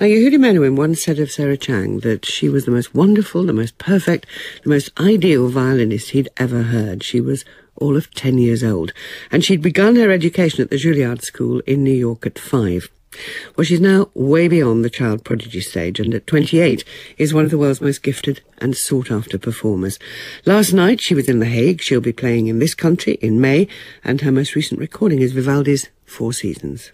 Now, Yehudi Menuhin once said of Sarah Chang that she was the most wonderful, the most perfect, the most ideal violinist he'd ever heard. She was all of 10 years old, and she'd begun her education at the Juilliard School in New York at 5. Well, she's now way beyond the child prodigy stage, and at 28 is one of the world's most gifted and sought-after performers. Last night she was in The Hague. She'll be playing in this country in May, and her most recent recording is Vivaldi's Four Seasons.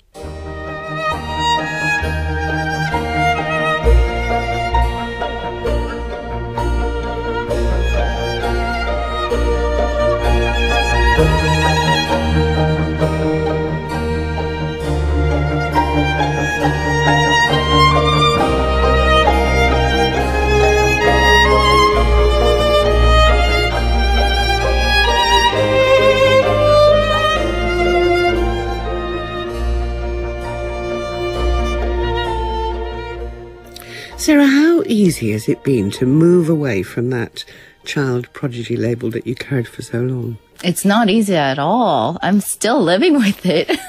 Sarah, how easy has it been to move away from that child prodigy label that you carried for so long? It's not easy at all. I'm still living with it.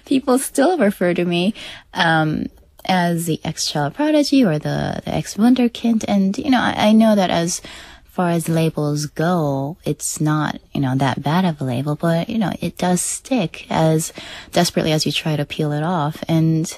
People still refer to me as the ex-child prodigy or the ex-wunderkind. And, I know that as far as labels go, it's not, that bad of a label. But, it does stick as desperately as you try to peel it off. And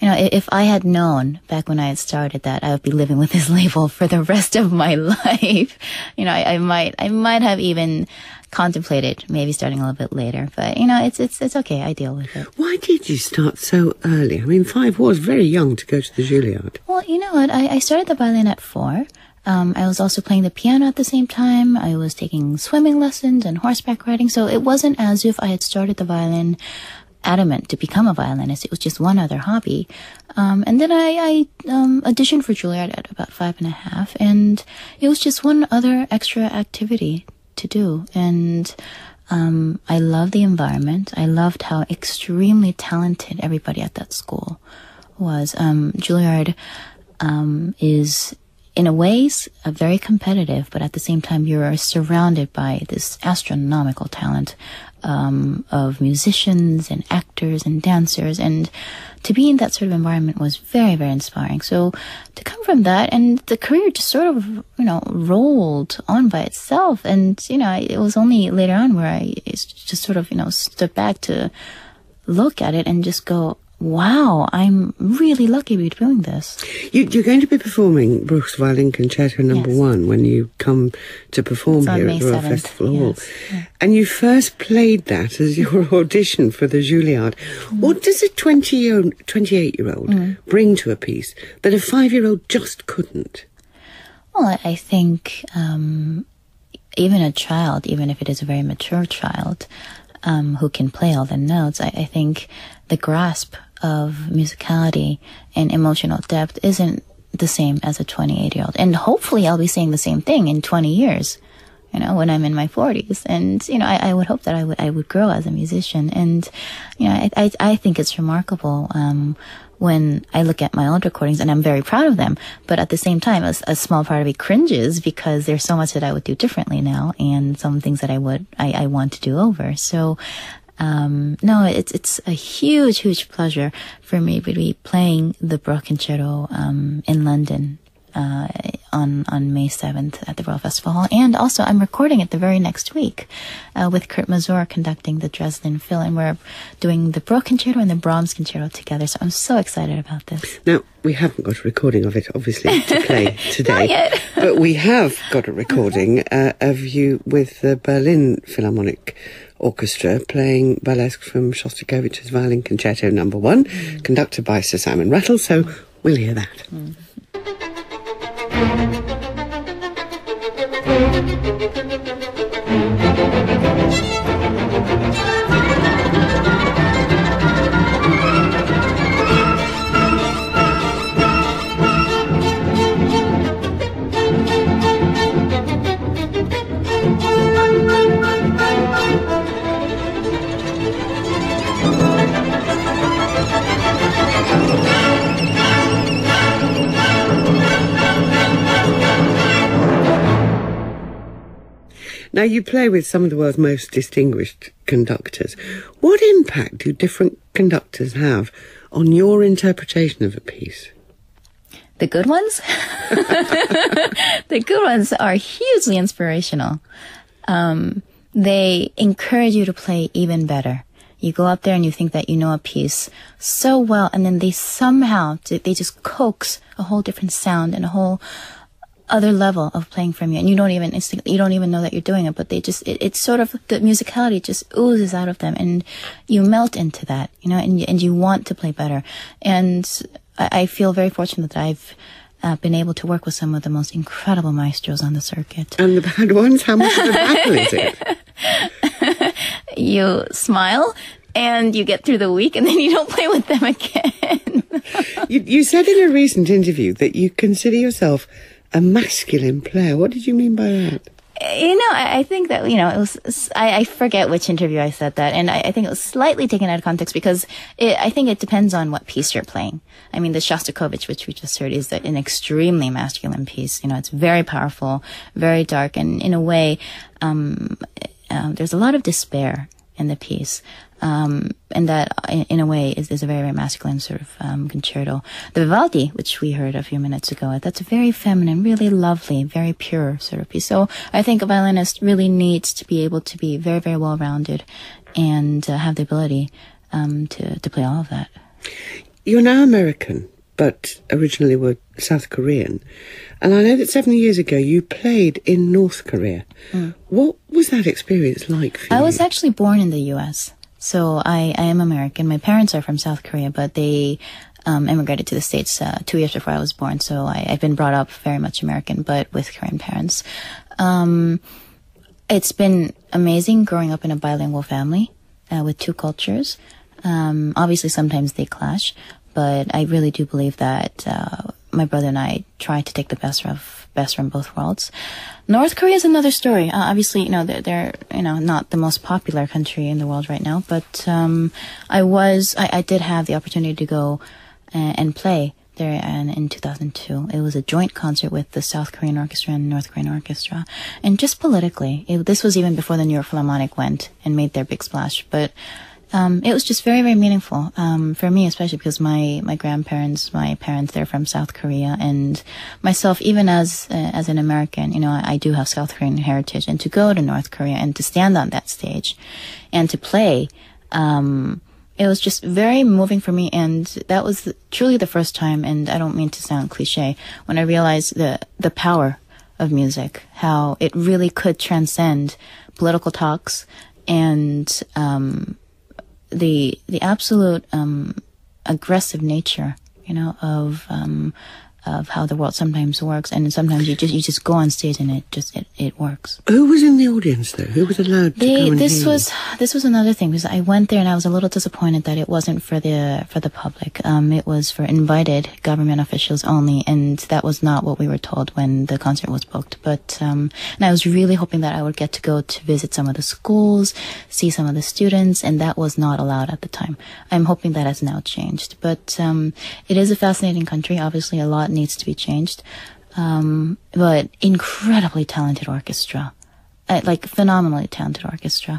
if I had known back when I had started that I would be living with this label for the rest of my life, I might have even contemplated maybe starting a little bit later. But, it's okay. I deal with it. Why did you start so early? I mean, 5 was very young to go to the Juilliard. Well, you know what? I started the violin at 4. I was also playing the piano at the same time. I was taking swimming lessons and horseback riding. So it wasn't as if I had started the violin adamant to become a violinist. It was just one other hobby. And then I auditioned for Juilliard at about 5.5, and it was just one other extra activity to do. And I loved the environment. I loved how extremely talented everybody at that school was. Juilliard is, in a ways, very competitive, but at the same time, you're surrounded by this astronomical talent of musicians and actors and dancers, and to be in that sort of environment was very, very inspiring. So to come from that, and the career just sort of, rolled on by itself. And, it was only later on where I just sort of, stood back to look at it and just go, wow, I'm really lucky to be doing this. You're going to be performing Bruch's Violin Concerto No. 1 when you come to perform here at the Royal Festival Hall. Yes. And you first played that as your audition for the Juilliard. What does a 28-year-old bring to a piece that a 5-year-old just couldn't? Well, I think even a child, even if it is a very mature child, who can play all the notes, I think the grasp of musicality and emotional depth isn't the same as a 28-year-old. And hopefully I'll be saying the same thing in 20 years, when I'm in my 40s. And, I would hope that I would grow as a musician. And, I think it's remarkable when I look at my old recordings, and I'm very proud of them. But at the same time, a small part of me cringes because there's so much that I would do differently now, and some things that I want to do over. So, no, it's a huge pleasure for me to be playing the Bruch Concerto in London on May 7th at the Royal Festival Hall. And also I'm recording it the very next week with Kurt Mazur conducting the Dresden Phil, and we're doing the Bruch Concerto and the Brahms Concerto together. So I'm so excited about this. Now, we haven't got a recording of it, obviously, to play today. Not yet. But we have got a recording of you with the Berlin Philharmonic Orchestra playing burlesque from Shostakovich's Violin Concerto No. 1, conducted by Sir Simon Rattle. So we'll hear that. Now, you play with some of the world's most distinguished conductors. What impact do different conductors have on your interpretation of a piece? The good ones? The good ones are hugely inspirational. They encourage you to play even better. You go up there and you think that you know a piece so well, and then they just coax a whole different sound and a whole other level of playing from you, and you don't even know that you're doing it, but it's sort of, the musicality just oozes out of them, and you melt into that, and you want to play better. And I feel very fortunate that I've been able to work with some of the most incredible maestros on the circuit. And the bad ones, how much of a battle is it? You smile and you get through the week, and then you don't play with them again. You said in a recent interview that you consider yourself a masculine player. What did you mean by that? I think that, it was, I forget which interview I said that, and I think it was slightly taken out of context, because I think it depends on what piece you're playing. I mean, the Shostakovich, which we just heard, is an extremely masculine piece. It's very powerful, very dark, and in a way, there's a lot of despair in the piece. And that, in a way, is a very, very masculine sort of concerto. The Vivaldi, which we heard a few minutes ago, that's a very feminine, really lovely, very pure sort of piece. So I think a violinist really needs to be able to be very, very well-rounded and have the ability to play all of that. You're now American, but originally were South Korean. And I know that 7 years ago you played in North Korea. What was that experience like for you? I was actually born in the U.S., so I am American. My parents are from South Korea, but they immigrated to the States 2 years before I was born. So I've been brought up very much American, but with Korean parents. It's been amazing growing up in a bilingual family with two cultures. Obviously, sometimes they clash, but I really do believe that my brother and I try to take the best from both worlds. North Korea is another story. Obviously, they're not the most popular country in the world right now, but I did have the opportunity to go and play there in 2002. It was a joint concert with the South Korean Orchestra and North Korean Orchestra. And just politically, this was even before the New York Philharmonic went and made their big splash, but it was just very, very meaningful for me, especially because my grandparents, my parents, they're from South Korea, and myself, even as an American, I do have South Korean heritage, and to go to North Korea and to stand on that stage and to play, it was just very moving for me, and that was truly the first time, and I don't mean to sound cliche, when I realized the power of music, how it really could transcend political talks and the absolute aggressive nature, of how the world sometimes works, and sometimes you just go on stage and it works. Who was in the audience though? Who was allowed to go and this hear was another thing, because I went there and I was a little disappointed that it wasn't for the public. It was for invited government officials only, and that was not what we were told when the concert was booked. But and I was really hoping that I would get to go to visit some of the schools, see some of the students, and that was not allowed at the time. I'm hoping that has now changed. But it is a fascinating country. Obviously, a lot needs to be changed, but incredibly talented orchestra, like phenomenally talented orchestra,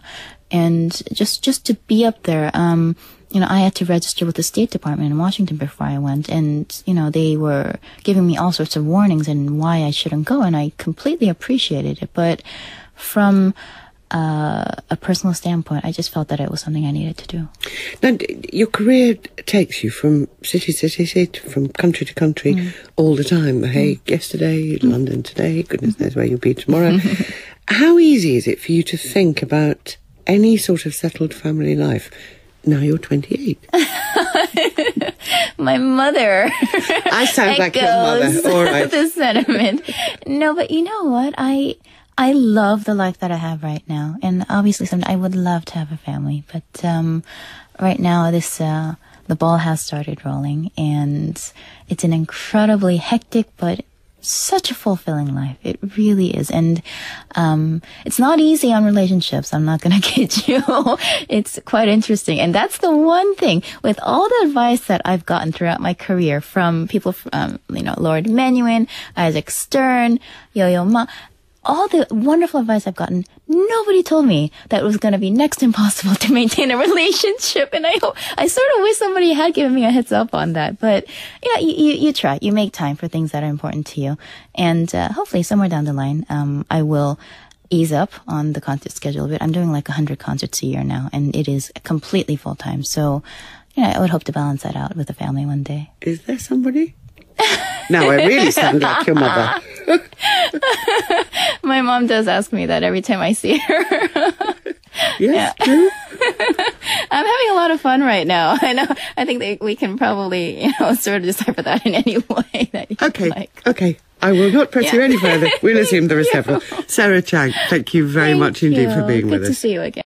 and just to be up there, I had to register with the State Department in Washington before I went, and they were giving me all sorts of warnings and why I shouldn't go, and I completely appreciated it, but from a personal standpoint, I just felt that it was something I needed to do. Now, your career takes you from city to city, from country to country, all the time. Hey, yesterday, London today, goodness knows where you'll be tomorrow. How easy is it for you to think about any sort of settled family life? Now you're 28. My mother. I sound like your mother. All right. The sentiment. No, but you know what? I love the life that I have right now, and obviously someday I would love to have a family, but right now the ball has started rolling, and it's an incredibly hectic but such a fulfilling life. It really is, and it's not easy on relationships. I'm not going to kid you. It's quite interesting, and that's the one thing with all the advice that I've gotten throughout my career from people, Lord Menuhin, Isaac Stern, Yo-Yo Ma. all the wonderful advice I've gotten, nobody told me that it was going to be next to impossible to maintain a relationship. And I sort of wish somebody had given me a heads up on that. But, you try. You make time for things that are important to you. And hopefully somewhere down the line, I will ease up on the concert schedule a bit. I'm doing like 100 concerts a year now, and it is completely full-time. So, I would hope to balance that out with a family one day. Is there somebody? Now I really sound like your mother. My mom does ask me that every time I see her. Yes, true. I'm having a lot of fun right now. I know. I think we can probably, sort of decipher that in any way that you like. Okay. I will not press you any further. We'll assume there are several. Sarah Chang, thank you very much indeed for being with us. Good to see you again.